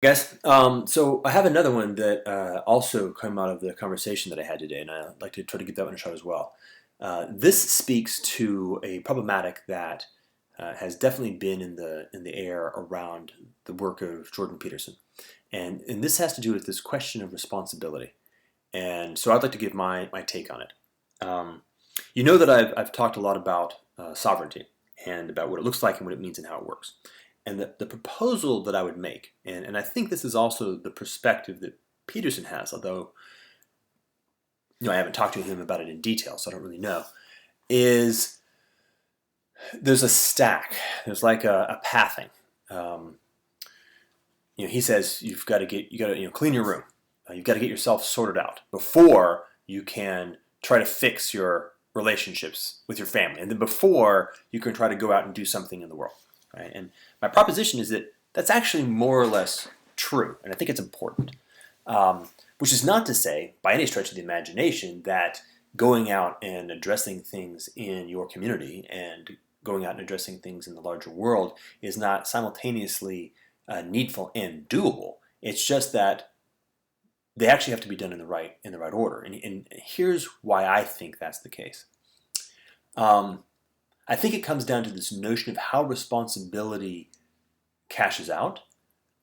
Guys, so I have another one that also came out of the conversation that I had today, and I'd like to try to get that one a shot as well. This speaks to a problematic that has definitely been in the air around the work of Jordan Peterson, and this has to do with this question of responsibility. And so I'd like to give my take on it. Um, you know that I've talked a lot about sovereignty and about what it looks like and what it means and how it works. And the proposal that I would make, and I think this is also the perspective that Peterson has, although I haven't talked to him about it in detail, so I don't really know, is there's a stack. There's like a pathing. Um, he says you got to clean your room. You've got to get yourself sorted out before you can try to fix your relationships with your family, and then before you can try to go out and do something in the world. Right? And my proposition is that that's actually more or less true, and I think it's important. Which is not to say, by any stretch of the imagination, that going out and addressing things in your community and going out and addressing things in the larger world is not simultaneously needful and doable. It's just that they actually have to be done in the right order. And here's why I think that's the case. I think it comes down to this notion of how responsibility cashes out,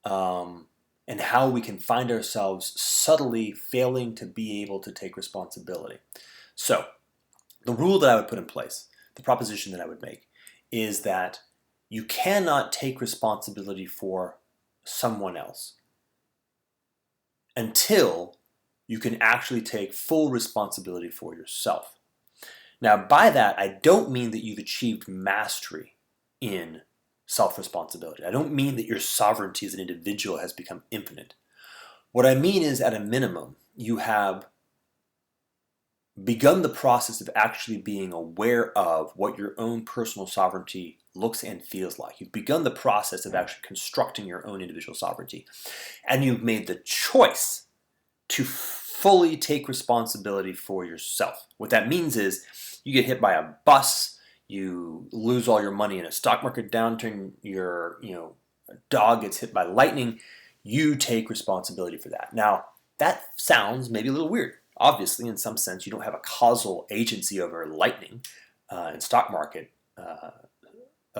and how we can find ourselves subtly failing to be able to take responsibility. So, the rule that I would put in place, the proposition that I would make, is that you cannot take responsibility for someone else until you can actually take full responsibility for yourself. Now, by that, I don't mean that you've achieved mastery in self-responsibility. I don't mean that your sovereignty as an individual has become infinite. What I mean is, at a minimum, you have begun the process of actually being aware of what your own personal sovereignty looks and feels like. You've begun the process of actually constructing your own individual sovereignty. And you've made the choice to fully take responsibility for yourself. What that means is you get hit by a bus, you lose all your money in a stock market downturn, your dog gets hit by lightning, you take responsibility for that. Now, that sounds maybe a little weird. Obviously, in some sense, you don't have a causal agency over lightning and stock market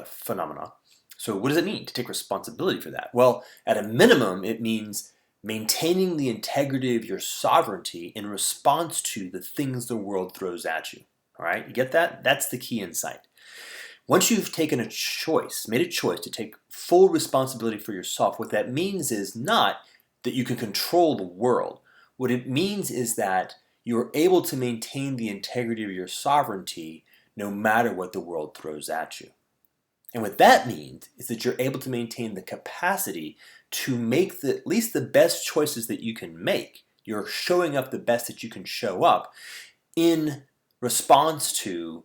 phenomena. So what does it mean to take responsibility for that? Well, at a minimum, it means maintaining the integrity of your sovereignty in response to the things the world throws at you. All right, you get that? That's the key insight. Once you've taken a choice, made a choice to take full responsibility for yourself, what that means is not that you can control the world. What it means is that you're able to maintain the integrity of your sovereignty no matter what the world throws at you. And what that means is that you're able to maintain the capacity to make at least the best choices that you can make. You're showing up the best that you can show up in response to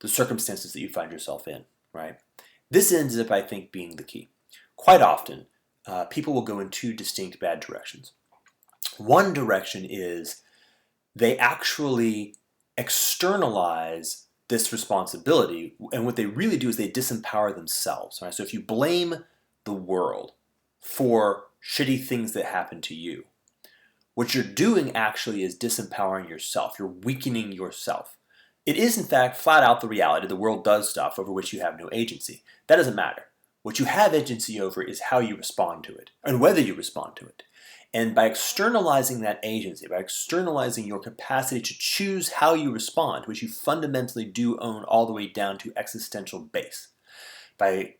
the circumstances that you find yourself in, right? This ends up, I think, being the key. Quite often, people will go in two distinct bad directions. One direction is they actually externalize this responsibility, and what they really do is they disempower themselves, right? So if you blame the world for shitty things that happen to you, what you're doing actually is disempowering yourself. You're weakening yourself. It is, in fact, flat out the reality. The world does stuff over which you have no agency. That doesn't matter. What you have agency over is how you respond to it and whether you respond to it. And by externalizing that agency, by externalizing your capacity to choose how you respond, which you fundamentally do own all the way down to existential base, by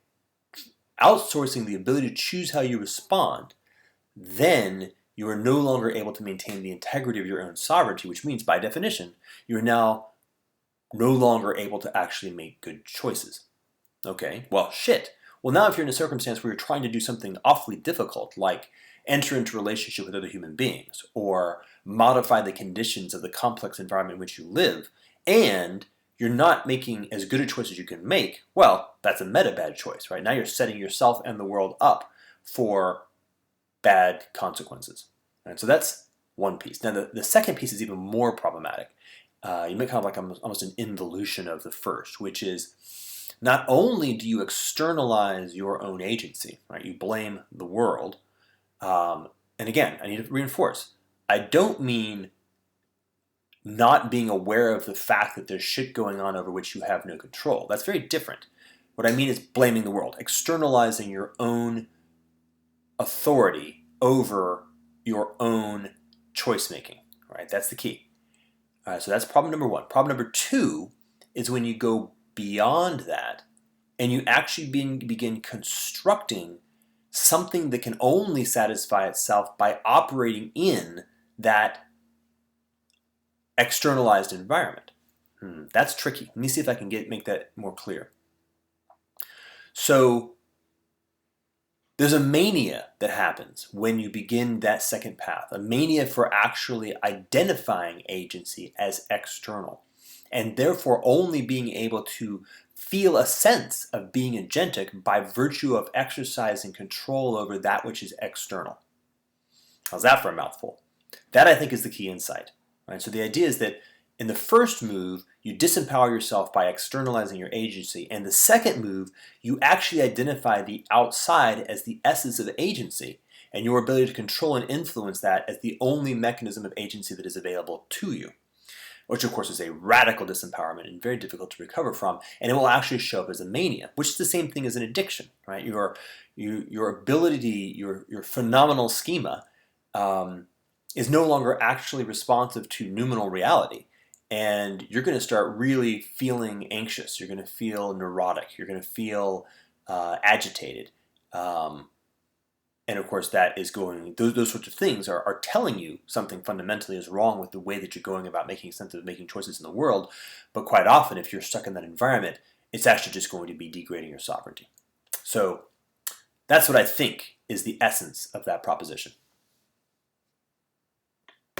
outsourcing the ability to choose how you respond, then you are no longer able to maintain the integrity of your own sovereignty, which means, by definition, you're now no longer able to actually make good choices. Okay, well, shit. Well, now if you're in a circumstance where you're trying to do something awfully difficult, like enter into a relationship with other human beings, or modify the conditions of the complex environment in which you live, and you're not making as good a choice as you can make, well, that's a meta bad choice, right? Now you're setting yourself and the world up for bad consequences. And so that's one piece. Now, the second piece is even more problematic. You make kind of like almost an involution of the first, which is not only do you externalize your own agency, right? You blame the world, And again, I need to reinforce, I don't mean not being aware of the fact that there's shit going on over which you have no control. That's very different. What I mean is blaming the world, externalizing your own authority over your own choice making. Right? That's the key. All right, so that's problem number one. Problem number two is when you go beyond that and you actually begin constructing something that can only satisfy itself by operating in that externalized environment. That's tricky. Let me see if I can make that more clear. So there's a mania that happens when you begin that second path, a mania for actually identifying agency as external, and therefore only being able to feel a sense of being agentic by virtue of exercising control over that which is external. How's that for a mouthful? That, I think, is the key insight. Right? So the idea is that in the first move, you disempower yourself by externalizing your agency. And the second move, you actually identify the outside as the essence of agency and your ability to control and influence that as the only mechanism of agency that is available to you, which of course is a radical disempowerment and very difficult to recover from. And it will actually show up as a mania, which is the same thing as an addiction, right? Your ability, your phenomenal schema is no longer actually responsive to noumenal reality. And you're going to start really feeling anxious. You're going to feel neurotic. You're going to feel agitated. And of course, that is going, those sorts of things are telling you something fundamentally is wrong with the way that you're going about making sense of making choices in the world. But quite often, if you're stuck in that environment, it's actually just going to be degrading your sovereignty. So that's what I think is the essence of that proposition.